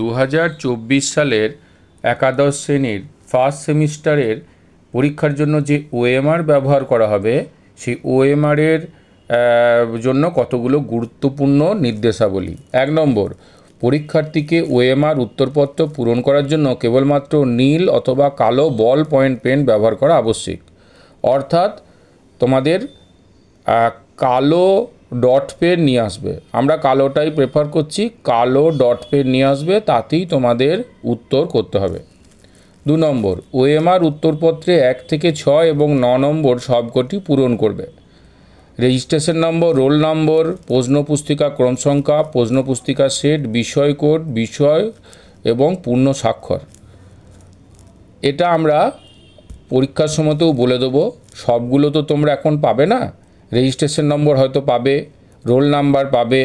2024 সালের একাদশ শ্রেণীর ফার্স্ট সেমিস্টারের পরীক্ষার জন্য যে ওএমআর ব্যবহার করা হবে সেই ওএমআরের জন্য কতগুলো গুরুত্বপূর্ণ নির্দেশাবলী। 1 নম্বর, পরীক্ষার্থীকে ওএমআর উত্তরপত্র পূরণ করার জন্য কেবলমাত্র নীল অথবা কালো বল পয়েন্ট পেন ব্যবহার করা আবশ্যক। অর্থাৎ তোমাদের কালো ডট পেন নিয়ে আসবে, আমরা কালোটাই প্রেফার করছি, কালো ডট পেন নিয়ে আসবে, তাতেই তোমাদের উত্তর করতে হবে। 2 নম্বর, ওএমআর উত্তরপত্রে 1 থেকে 6 এবং 9 নম্বর সবকটি পূরণ করবে। রেজিস্ট্রেশন নম্বর, রোল নম্বর, প্রশ্নপুস্তিকা ক্রম সংখ্যা, প্রশ্নপুস্তিকা সেট, বিষয় কোড, বিষয় এবং পূর্ণ স্বাক্ষর। এটা আমরা পরীক্ষার সময়তেও বলে দেবো। সবগুলো তো তোমরা এখন পাবে না, রেজিস্ট্রেশন নম্বর হয়তো পাবে, রোল নাম্বার পাবে,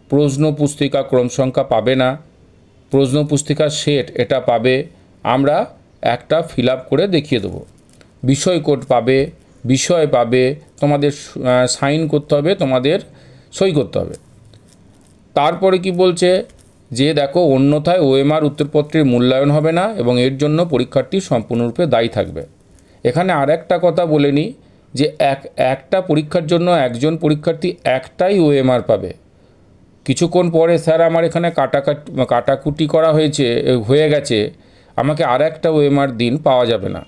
প্রশ্নপুস্তিকা ক্রম সংখ্যা পাবে না, প্রশ্নপুস্তিকা সেট এটা পাবে, আমরা একটা ফিল আপ করে দেখিয়ে দেবো। বিষয় কোড পাবে, বিষয় পাবে, তোমাদের সাইন করতে হবে, তোমাদের সই করতে হবে। তারপরে কি বলছে যে দেখো, অন্যথায় ওএমআর উত্তরপত্রের মূল্যায়ন হবে না এবং এর জন্য পরীক্ষার্থী সম্পূর্ণরূপে দায়ী থাকবে। এখানে আর একটা কথা বলে নিই যে একটা পরীক্ষার জন্য একজন পরীক্ষার্থী একটাই ওএমআর পাবে। কিছুক্ষণ পরে স্যার আমার এখানে কাটাকুটি করা হয়ে গেছে, আমাকে আর একটা ওএমআর দিন, পাওয়া যাবে না।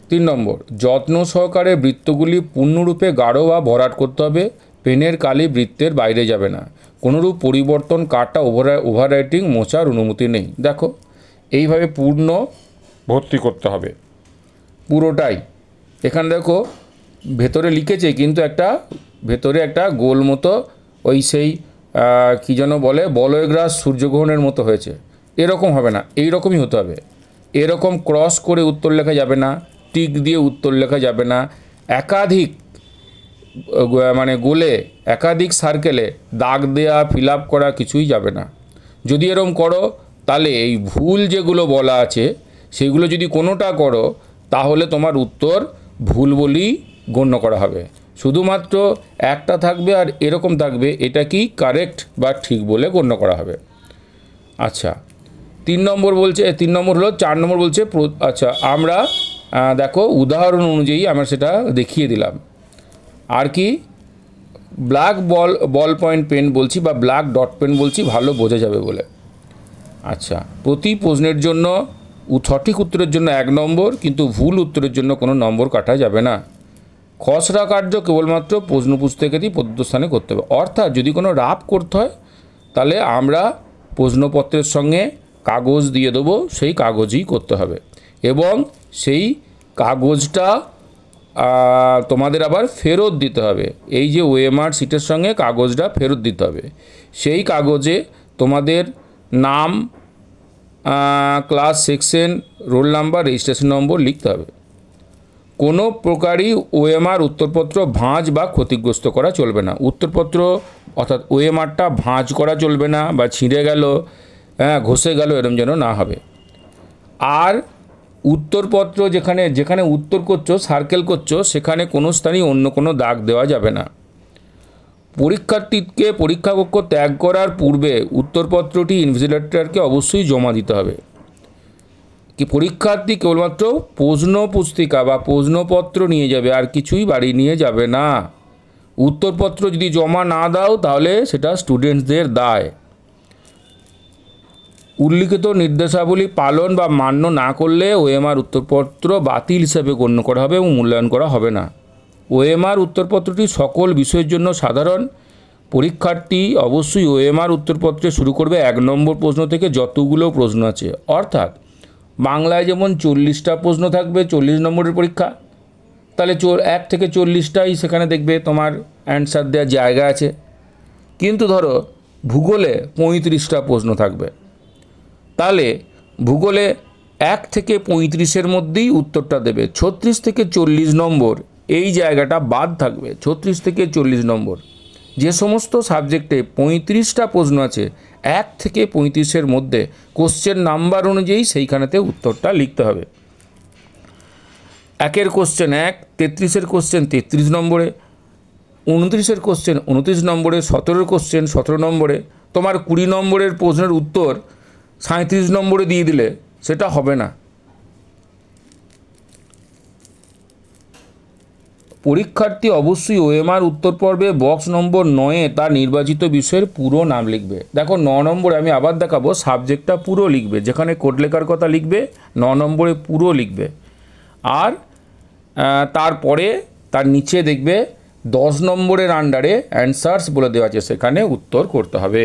3 নম্বর, যত্ন সহকারে বৃত্তগুলি পূর্ণরূপে গাঢ় বা ভরাট করতে হবে, পেনের কালি বৃত্তের বাইরে যাবে না, কোনোরূপ পরিবর্তন, কাটা, ওভাররাইটিং, মোছার অনুমতি নেই। দেখো, এইভাবে পূর্ণ ভর্তি করতে হবে পুরোটাই। এখানে দেখো ভেতরে লিখেছে, কিন্তু ভেতরে একটা গোল মতো ওই সেই কী যেন বলে, বলয়গ্রাস সূর্যগ্রহণের মতো হয়েছে, এরকম হবে না, এই রকমই হতে হবে। এরকম ক্রস করে উত্তর লেখা যাবে না, টিক দিয়ে উত্তর লেখা যাবে না, একাধিক গোলে একাধিক সার্কেলে দাগ দেওয়া, ফিল আপ করা কিছুই যাবে না। যদি এরকম করো তাহলে এই ভুল যেগুলো বলা আছে সেগুলো যদি কোনোটা করো তাহলে তোমার উত্তর ভুল বলেই গণ্য করা হবে। শুধুমাত্র একটা থাকবে আর এরকম থাকবে, এটা কি কারেক্ট বা ঠিক বলে গণ্য করা হবে। আচ্ছা, 3 নম্বর বলছে, 3 নম্বর হলো, 4 নম্বর বলছে, আচ্ছা আমরা দেখো উদাহরণ অনুযায়ী আমরা সেটা দেখিয়ে দিলাম। আর কি, ব্ল্যাক বল পয়েন্ট পেন বলছি বা ব্ল্যাক ডট পেন বলছি, ভালো বোঝা যাবে বলে। আচ্ছা, প্রতি প্রশ্নের জন্য সঠিক উত্তরের জন্য 1 নম্বর, কিন্তু ভুল উত্তরের জন্য কোনো নম্বর কাটা যাবে না। খসড়া কার্য কেবলমাত্র প্রশ্নপুস্তকেরই প্রদত্ত স্থানে করতে হবে। অর্থাৎ যদি কোনো রাফ করতে হয় তাহলে আমরা প্রশ্নপত্রের সঙ্গে কাগজ দিয়ে দেবো, সেই কাগজই করতে হবে এবং সেই কাগজটা তোমাদের আবার ফেরত দিতে হবে। এই যে ওএমআর সিটের সঙ্গে কাগজটা ফেরত দিতে হবে। সেই কাগজে তোমাদের নাম, class, section, roll number, registration number লিখতে হবে। কোনো প্রকারই ওএমআর উত্তরপত্র ভাঁজ বা ক্ষতিগ্রস্ত করা চলবে না। উত্তরপত্র অর্থাৎ ওএমআরটা ভাঁজ করা চলবে না, বা ছিঁড়ে গেল, ঘষে গেল, এরম যেন না হবে। আর উত্তরপত্র যেখানে উত্তর করছো, সার্কেল করছো, সেখানে কোনো স্থানেই অন্য কোনো দাগ দেওয়া যাবে না। পরীক্ষার্থীকে পরীক্ষাকক্ষ ত্যাগ করার পূর্বে উত্তরপত্রটি ইনভিজিলেটরকে অবশ্যই জমা দিতে হবে। কি পরীক্ষার্থী কেবলমাত্র প্রশ্ন পুস্তিকা বা প্রশ্নপত্র নিয়ে যাবে, আর কিছুই বাড়ি নিয়ে যাবে না। উত্তরপত্র যদি জমা না দাও তাহলে সেটা স্টুডেন্টসদের দায়। উল্লিখিত নির্দেশাবলী পালন বা মান্য না করলে ওএমআর উত্তরপত্র বাতিল হিসেবে গণ্য করা হবে এবং মূল্যায়ন করা হবে না। ওএমআর উত্তরপত্রটি সকল বিষয়ের জন্য সাধারণ। পরীক্ষার্থী অবশ্যই ওএমআর উত্তরপত্রে শুরু করবে 1 নম্বর প্রশ্ন থেকে যতগুলো প্রশ্ন আছে। অর্থাৎ বাংলায় যেমন 40টা প্রশ্ন থাকবে, 40 নম্বরের পরীক্ষা, তাহলে 1 থেকে 40টাই সেখানে দেখবে তোমার অ্যান্সার দেওয়ার জায়গা আছে। কিন্তু ধরো ভূগোলে 35টা প্রশ্ন থাকবে, তাহলে ভূগোলে 1 থেকে 35-এর মধ্যেই উত্তরটা দেবে। 36 থেকে 40 নম্বর এই জায়গাটা বাদ থাকবে। 36 থেকে 40 নম্বর যে সমস্ত সাবজেক্টে 35টা প্রশ্ন আছে, 1 থেকে 35-এর মধ্যে কোশ্চেন নাম্বার অনুযায়ী সেইখানেতে উত্তরটা লিখতে হবে। 1-এর কোশ্চেন 1, 33-এর কোশ্চেন 33 নম্বরে, 29-এর কোশ্চেন 29 নম্বরে, 17-এর কোশ্চেন 17 নম্বরে, তোমার 20 নম্বরের প্রশ্নের উত্তর 37 নম্বরে দিয়ে দিলে সেটা হবে না। পরীক্ষার্থী অবশ্যই ওএমআর উত্তর পর্বে বক্স নম্বর 9-এ তার নির্বাচিত বিষয়ের পুরো নাম লিখবে। দেখো 9 নম্বরে আমি আবার দেখাবো, সাবজেক্টটা পুরো লিখবে, যেখানে কোড লেখার কথা লিখবে 9 নম্বরে পুরো লিখবে। আর তারপরে তার নিচে দেখবে 10 নম্বরের আন্ডারে অ্যান্সার্স বলে দেওয়া আছে, সেখানে উত্তর করতে হবে।